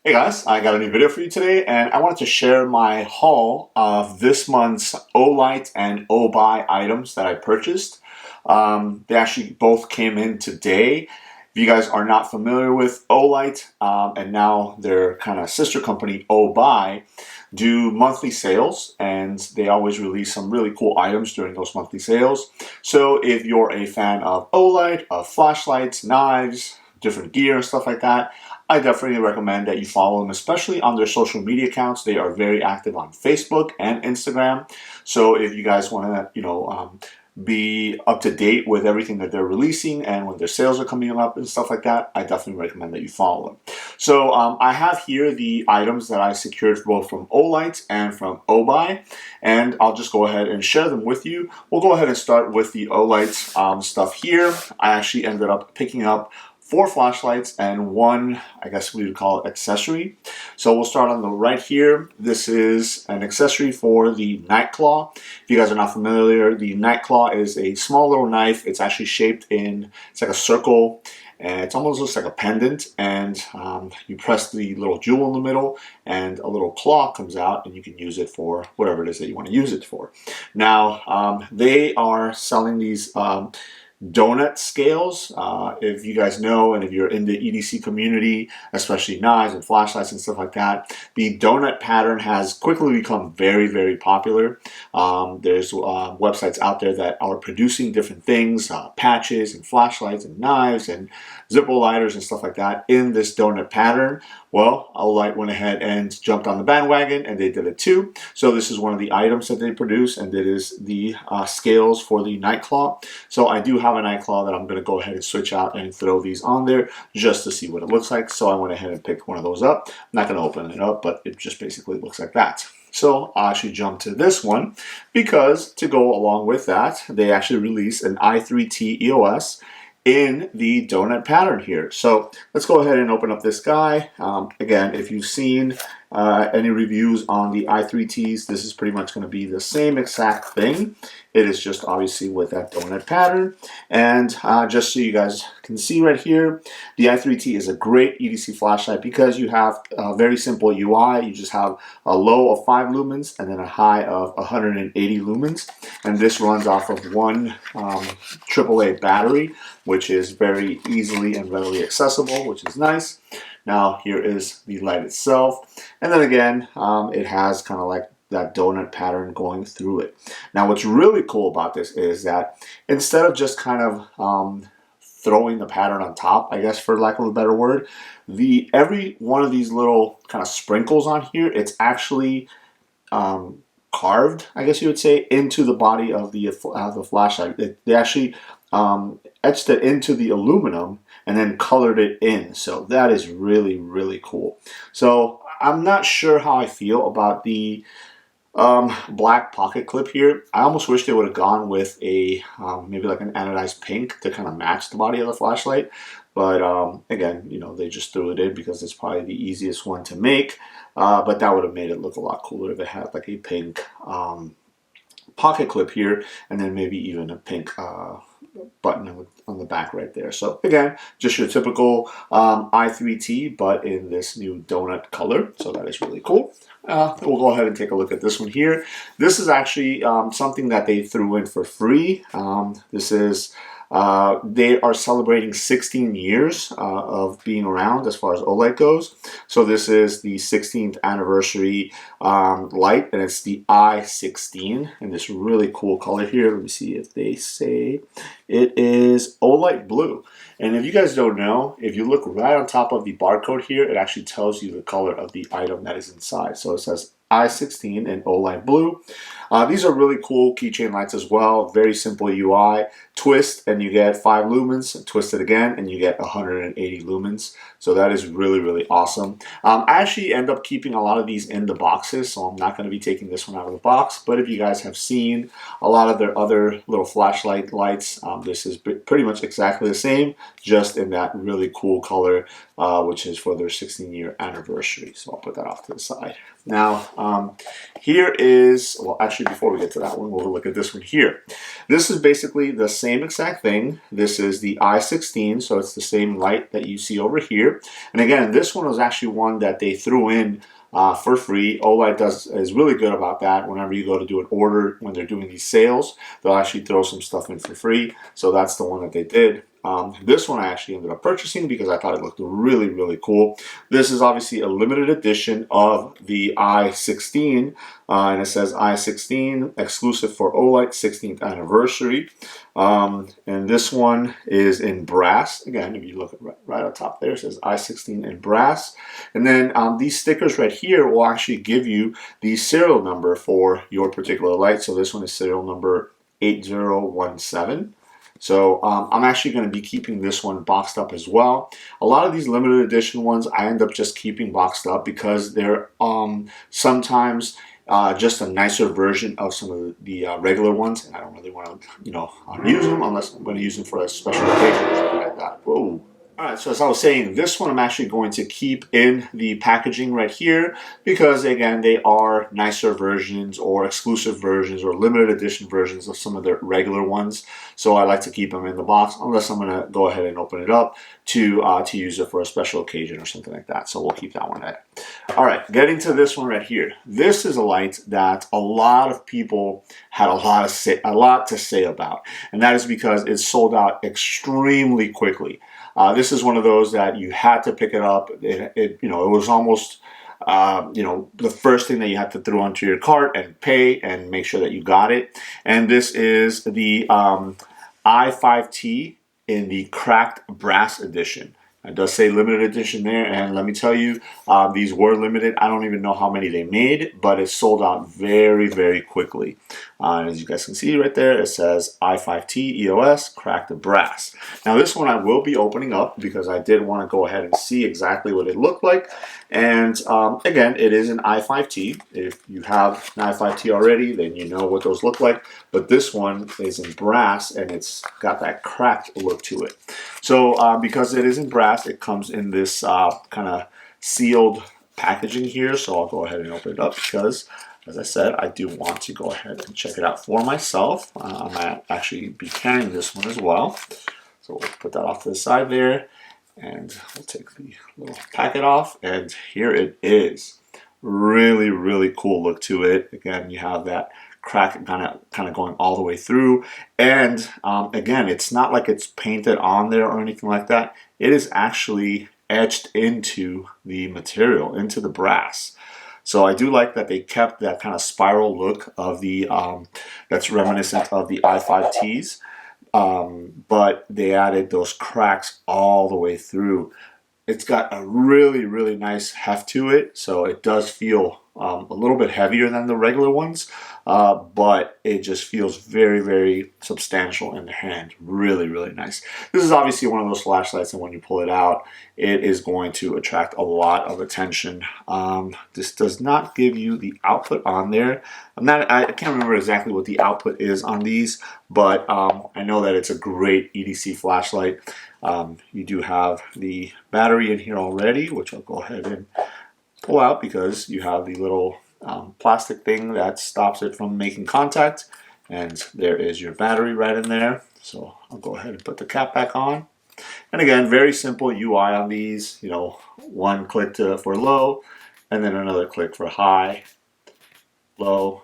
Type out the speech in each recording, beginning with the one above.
Hey guys, I got a new video for you today, and I wanted to share my haul of this month's Olight and Obuy items that I purchased. They actually both came in today. If you guys are not familiar with Olight, and now their kind of sister company Obuy, do monthly sales, and they always release some really cool items during those monthly sales. So if you're a fan of Olight, of flashlights, knives, different gear and stuff like that, I definitely recommend that you follow them, especially on their social media accounts. They are very active on Facebook and Instagram. So if you guys want to, be up to date with everything that they're releasing and when their sales are coming up and stuff like that, I definitely recommend that you follow them. So I have here the items that I secured both from Olight and from Obuy, and I'll just go ahead and share them with you. We'll go ahead and start with the Olight stuff here. I actually ended up picking up 4 flashlights and 1, I guess we would call it accessory. So we'll start on the right here. This is an accessory for the Nightclaw. If you guys are not familiar, the Nightclaw is a small little knife. It's actually shaped in, it's like a circle, and it almost looks like a pendant, and you press the little jewel in the middle and a little claw comes out, and you can use it for whatever it is that you want to use it for. Now, they are selling these donut scales. If you guys know, and if you're in the EDC community, especially knives and flashlights and stuff like that, the donut pattern has quickly become very, very popular. There's websites out there that are producing different things, patches and flashlights and knives and Zippo lighters and stuff like that in this donut pattern. Well, Olight went ahead and jumped on the bandwagon, and they did it too. So this is one of the items that they produce, and it is the scales for the Nightclaw. So I do have a Nightclaw that I'm going to go ahead and switch out and throw these on there just to see what it looks like. So I went ahead and picked one of those up. I'm not going to open it up, but it just basically looks like that. So I actually jumped to this one because to go along with that, they actually released an i3T EOS in the donut pattern here. So let's go ahead and open up this guy. Again, if you've seen any reviews on the i3Ts, this is pretty much going to be the same exact thing. It is just obviously with that donut pattern. And just so you guys can see right here, the i3T is a great EDC flashlight because you have a very simple UI. You just have a low of 5 lumens and then a high of 180 lumens. And this runs off of one AAA battery, which is very easily and readily accessible, which is nice. Now here is the light itself, and then again it has kind of like that donut pattern going through it. Now what's really cool about this is that instead of just kind of throwing the pattern on top, I guess for lack of a better word, every one of these little kind of sprinkles on here, it's actually carved, I guess you would say, into the body of the flashlight. They actually etched it into the aluminum and then colored it in. So that is really, really cool. So I'm not sure how I feel about the black pocket clip here. I almost wish they would have gone with a maybe like an anodized pink to kind of match the body of the flashlight. But again, you know, they just threw it in because it's probably the easiest one to make. But that would have made it look a lot cooler if it had like a pink pocket clip here, and then maybe even a pink button on the back right there. So again, just your typical i3T, but in this new donut color. So that is really cool. We'll go ahead and take a look at this one here. This is actually something that they threw in for free. This is they are celebrating 16 years of being around as far as Olight goes. So this is the 16th anniversary light, and it's the I16 in this really cool color here. Let me see if they say it is Olight blue. And if you guys don't know, if you look right on top of the barcode here, it actually tells you the color of the item that is inside. So it says I16 in Olight blue. These are really cool keychain lights as well. Very simple UI. Twist and you get 5 lumens. Twist it again and you get 180 lumens. So that is really, really awesome. I actually end up keeping a lot of these in the boxes, so I'm not going to be taking this one out of the box. But if you guys have seen a lot of their other little flashlight lights, this is pretty much exactly the same, just in that really cool color, which is for their 16-year anniversary. So I'll put that off to the side. Now, Here is, well, actually, before we get to that one, we'll look at this one here. This is basically the same exact thing. This is the i16, so it's the same light that you see over here. And again, this one was actually one that they threw in for free. Olight is really good about that. Whenever you go to do an order, when they're doing these sales, they'll actually throw some stuff in for free. So that's the one that they did. This one I actually ended up purchasing because I thought it looked really, really cool. This is obviously a limited edition of the i16, and it says i16 Exclusive for Olight 16th anniversary. And this one is in brass. Again, if you look at right on top there, it says i16 in brass. And then these stickers right here will actually give you the serial number for your particular light. So this one is serial number 8017. So I'm actually going to be keeping this one boxed up as well. A lot of these limited edition ones I end up just keeping boxed up because they're sometimes just a nicer version of some of the regular ones, and I don't really want to, use them unless I'm going to use them for a special occasion or something like that. Whoa. Alright, so as I was saying, this one I'm actually going to keep in the packaging right here because, again, they are nicer versions or exclusive versions or limited edition versions of some of the regular ones. So I like to keep them in the box unless I'm going to go ahead and open it up to use it for a special occasion or something like that. So we'll keep that one there. Alright, getting to this one right here. This is a light that a lot of people had a lot to say about, and that is because it sold out extremely quickly. This is one of those that you had to pick it up. It was almost, the first thing that you had to throw onto your cart and pay and make sure that you got it. And this is the i5T in the cracked brass edition. It does say limited edition there, and let me tell you, these were limited. I don't even know how many they made, but it sold out very, very quickly. And as you guys can see right there, it says i5T EOS cracked brass. Now this one I will be opening up because I did want to go ahead and see exactly what it looked like. And again, it is an i5T. If you have an i5T already, then you know what those look like. But this one is in brass, and it's got that cracked look to it. So because it is in brass, it comes in this kind of sealed packaging here. So I'll go ahead and open it up because, as I said, I do want to go ahead and check it out for myself. I might actually be carrying this one as well. So we'll put that off to the side there, and we'll take the little packet off, and here it is. Really, really cool look to it. Again, you have that crack kind of going all the way through, and again, it's not like it's painted on there or anything like that. It is actually etched into the material, into the brass. So I do like that they kept that kind of spiral look of the that's reminiscent of the i5Ts, but they added those cracks all the way through. It's got a really, really nice heft to it, so it does feel a little bit heavier than the regular ones, but it just feels very, very substantial in the hand. Really, really nice. This is obviously one of those flashlights, and when you pull it out, it is going to attract a lot of attention. This does not give you the output on there. I can't remember exactly what the output is on these, but I know that it's a great EDC flashlight. You do have the battery in here already, which I'll go ahead and pull out because you have the little plastic thing that stops it from making contact, and there is your battery right in there. So I'll go ahead and put the cap back on. And again, very simple UI on these. One click for low, and then another click for high, low,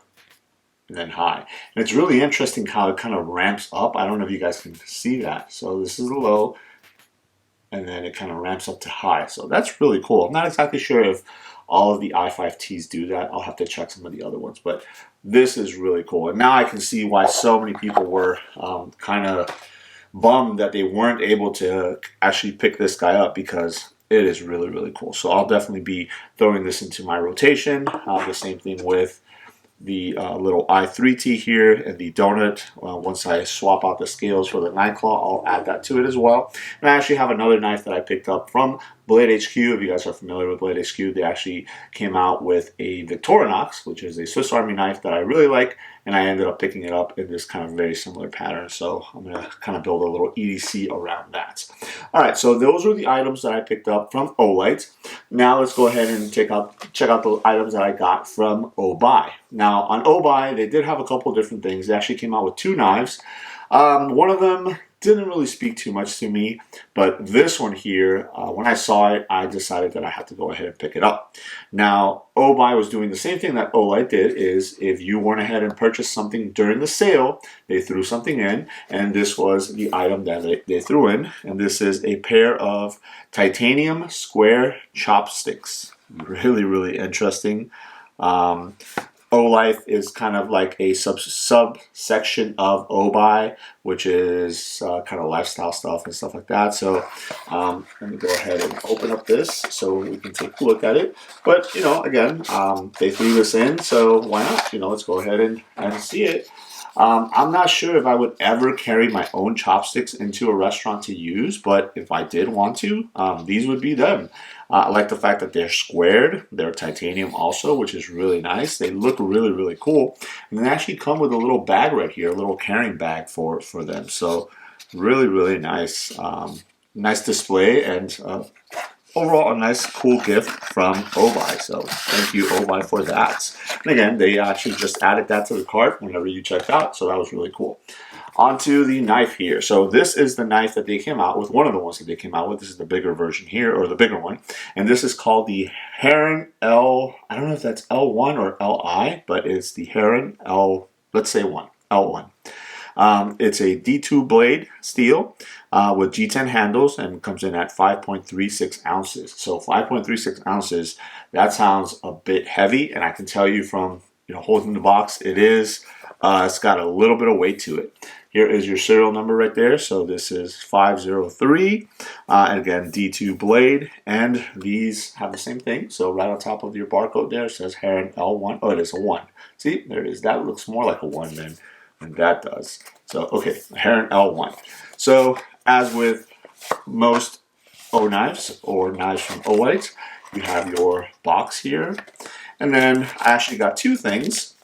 and then high. And it's really interesting how it kind of ramps up. I don't know if you guys can see that. So this is the low, and then it kind of ramps up to high. So that's really cool. I'm not exactly sure if all of the i5Ts do that. I'll have to check some of the other ones, but this is really cool. And now I can see why so many people were kind of bummed that they weren't able to actually pick this guy up, because it is really, really cool. So I'll definitely be throwing this into my rotation. The same thing with the little i3T here and the donut. Once I swap out the scales for the Nightclaw, I'll add that to it as well. And I actually have another knife that I picked up from Blade HQ, if you guys are familiar with Blade HQ, they actually came out with a Victorinox, which is a Swiss Army knife that I really like, and I ended up picking it up in this kind of very similar pattern. So I'm going to kind of build a little EDC around that. All right, so those were the items that I picked up from Olight. Now let's go ahead and check out the items that I got from Obuy. Now on Obuy, they did have a couple different things. They actually came out with 2 knives. One of them didn't really speak too much to me, but this one here, when I saw it, I decided that I had to go ahead and pick it up. Now, Obuy was doing the same thing that Olight did, is if you went ahead and purchased something during the sale, they threw something in, and this was the item that they threw in, and this is a pair of titanium square chopsticks. Really, really interesting. Olight is kind of like a subsection of Obuy, which is kind of lifestyle stuff and stuff like that. So let me go ahead and open up this so we can take a look at it. But, you know, again, they threw this in, so why not? You know, let's go ahead and see it. I'm not sure if I would ever carry my own chopsticks into a restaurant to use, but if I did want to, these would be them. I like the fact that they're squared. They're titanium also, which is really nice. They look really, really cool. And they actually come with a little bag right here, a little carrying bag for them. So really, really nice. Nice display, and overall a nice cool gift from Obuy. So thank you, Obuy, for that. And again, they actually just added that to the cart whenever you checked out, so that was really cool. Onto the knife here. So this is the knife that they came out with, one of the ones that they came out with. This is the bigger version here, or the bigger one. And this is called the Heron L, I don't know if that's L1 or LI, but it's the Heron L, let's say L1. It's a D2 blade steel with G10 handles, and comes in at 5.36 ounces. So 5.36 ounces, that sounds a bit heavy, and I can tell you from, you know, holding the box, it is. It's got a little bit of weight to it. Here is your serial number right there. So this is 503. And again, D2 blade. And these have the same thing. So right on top of your barcode there, it says Heron L1. Oh, it is a 1. See, there it is. That looks more like a 1 than that does. So, okay, Heron L1. So, as with most O knives or knives from Olight, you have your box here. And then I actually got 2 things.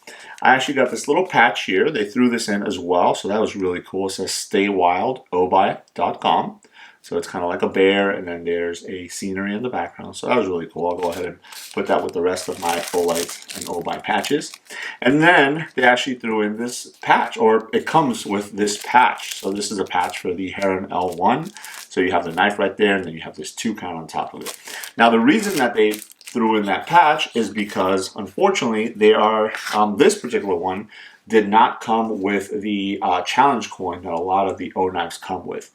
I actually got this little patch here. They threw this in as well, so that was really cool. It says staywildobuy.com. So it's kind of like a bear, and then there's a scenery in the background. So that was really cool. I'll go ahead and put that with the rest of my Olight and Obuy patches. And then they actually threw in this patch, or it comes with this patch. So this is a patch for the Heron L1. So you have the knife right there, and then you have this 2 count on top of it. Now the reason that they threw in that patch is because, unfortunately, they are this particular one did not come with the challenge coin that a lot of the O knives come with.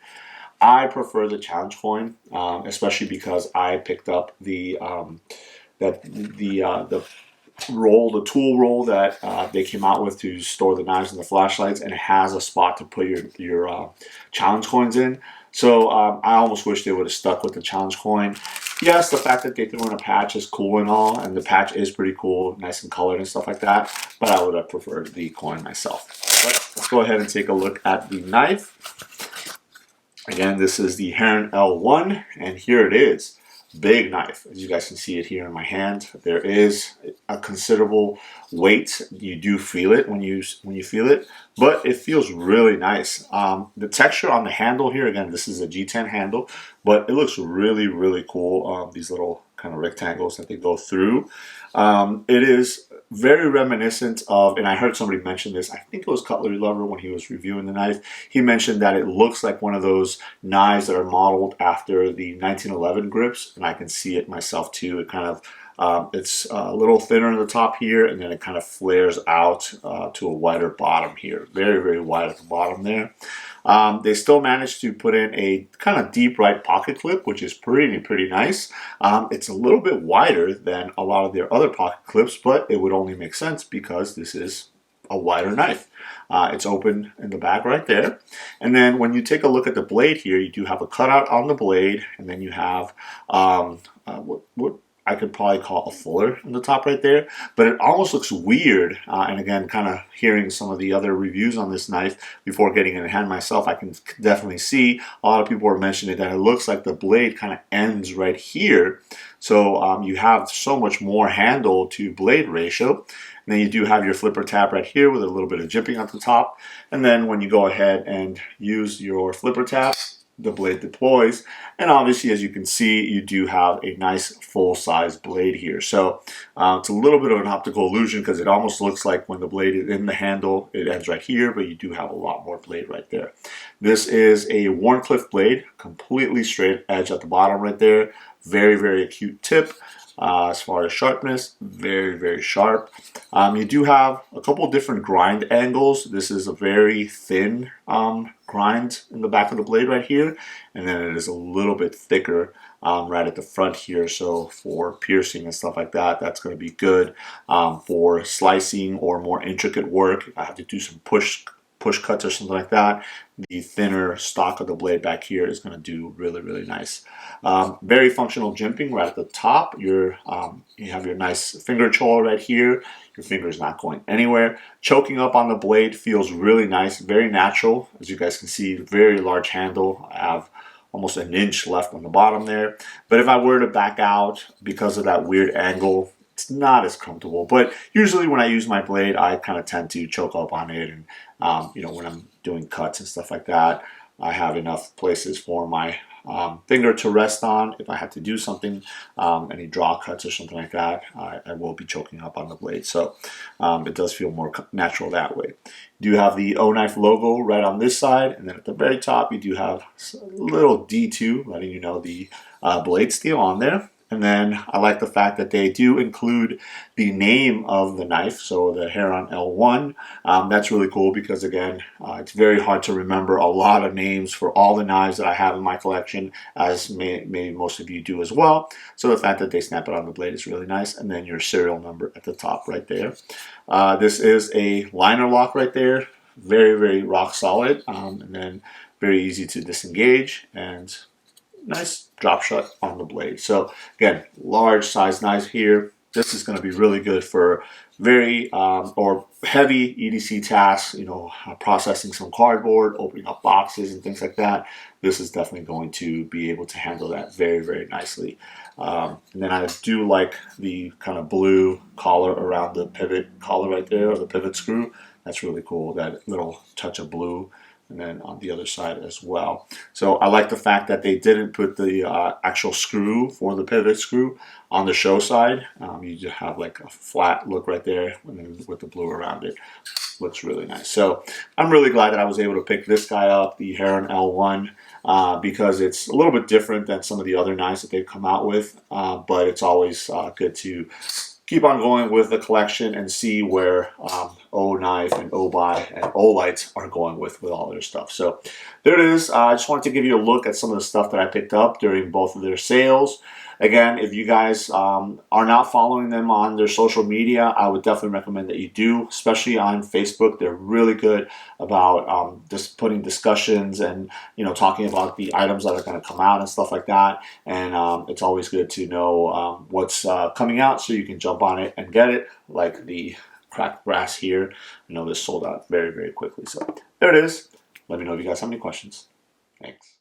I prefer the challenge coin, especially because I picked up the tool roll that they came out with to store the knives and the flashlights, and it has a spot to put your challenge coins in. So I almost wish they would have stuck with the challenge coin. Yes, the fact that they threw in a patch is cool and all, and the patch is pretty cool, nice and colored and stuff like that, but I would have preferred the coin myself. But let's go ahead and take a look at the knife. Again, this is the Heron L1, and here it is. Big knife. As you guys can see it here in my hand, there is a considerable weight. You do feel it when you feel it, but it feels really nice. The texture on the handle here, again, this is a G10 handle, but it looks really, really cool. These little kind of rectangles that they go through. It is very reminiscent of, and I heard somebody mention this, I think it was Cutlery Lover when he was reviewing the knife. He mentioned that it looks like one of those knives that are modeled after the 1911 grips, and I can see it myself too. It kind of, it's a little thinner in the top here, and then it kind of flares out to a wider bottom here. Very, very wide at the bottom there. They still managed to put in a kind of deep right pocket clip, which is pretty nice. It's a little bit wider than a lot of their other pocket clips, but it would only make sense because this is a wider knife. It's open in the back right there. And then when you take a look at the blade here, you do have a cutout on the blade, and then you have what I could probably call a fuller in the top right there, but it almost looks weird. And again, kind of hearing some of the other reviews on this knife before getting it in hand myself, I can definitely see a lot of people are mentioning that it looks like the blade kind of ends right here. So you have so much more handle to blade ratio. And then you do have your flipper tab right here with a little bit of jimping at the top. And then when you go ahead and use your flipper tab, the blade deploys, and obviously, as you can see, you do have a nice full-size blade here. So it's a little bit of an optical illusion because it almost looks like when the blade is in the handle, it ends right here, but you do have a lot more blade right there. This is a Wharncliffe blade, completely straight edge at the bottom right there. Very, very acute tip. As far as sharpness, very, very sharp. You do have a couple different grind angles. This is a very thin grind in the back of the blade right here, and then it is a little bit thicker right at the front here. So for piercing and stuff like that, that's going to be good. For slicing or more intricate work, if I have to do some push cuts or something like that, the thinner stock of the blade back here is going to do really, really nice. Very functional jimping right at the top. You have your nice finger choil right here. Your finger is not going anywhere. Choking up on the blade feels really nice, very natural. As you guys can see, very large handle. I have almost an inch left on the bottom there. But if I were to back out because of that weird angle, it's not as comfortable. But usually when I use my blade, I kind of tend to choke up on it. And when I'm doing cuts and stuff like that, I have enough places for my finger to rest on. If I have to do something, any draw cuts or something like that, I will be choking up on the blade. So it does feel more natural that way. You do have the O Knife logo right on this side, and then at the very top you do have a little D2 letting you know the blade steel on there. And then I like the fact that they do include the name of the knife, so the Heron L1. That's really cool because, again, it's very hard to remember a lot of names for all the knives that I have in my collection, as maybe most of you do as well. So the fact that they snap it on the blade is really nice. And then your serial number at the top right there. This is a liner lock right there. Very, very rock solid. And then very easy to disengage and nice drop shot on the blade. So again, large size knives here. This is going to be really good for very or heavy EDC tasks, processing some cardboard, opening up boxes and things like that. This is definitely going to be able to handle that very, very nicely. And then I do like the kind of blue collar around the pivot collar right there, or the pivot screw. That's really cool, that little touch of blue. And then on the other side as well. So I like the fact that they didn't put the actual screw for the pivot screw on the show side. You just have like a flat look right there, and then with the blue around it. Looks really nice. So I'm really glad that I was able to pick this guy up, the Heron L1, because it's a little bit different than some of the other knives that they've come out with. But it's always good to keep on going with the collection and see where O Knife and Obuy and Olight are going with all their stuff. So there it is. I just wanted to give you a look at some of the stuff that I picked up during both of their sales. Again, if you guys are not following them on their social media, I would definitely recommend that you do, especially on Facebook. They're really good about just putting discussions and talking about the items that are going to come out and stuff like that. And it's always good to know what's coming out so you can jump on it and get it, like the cracked brass here. I know this sold out very, very quickly. So there it is. Let me know if you guys have any questions. Thanks.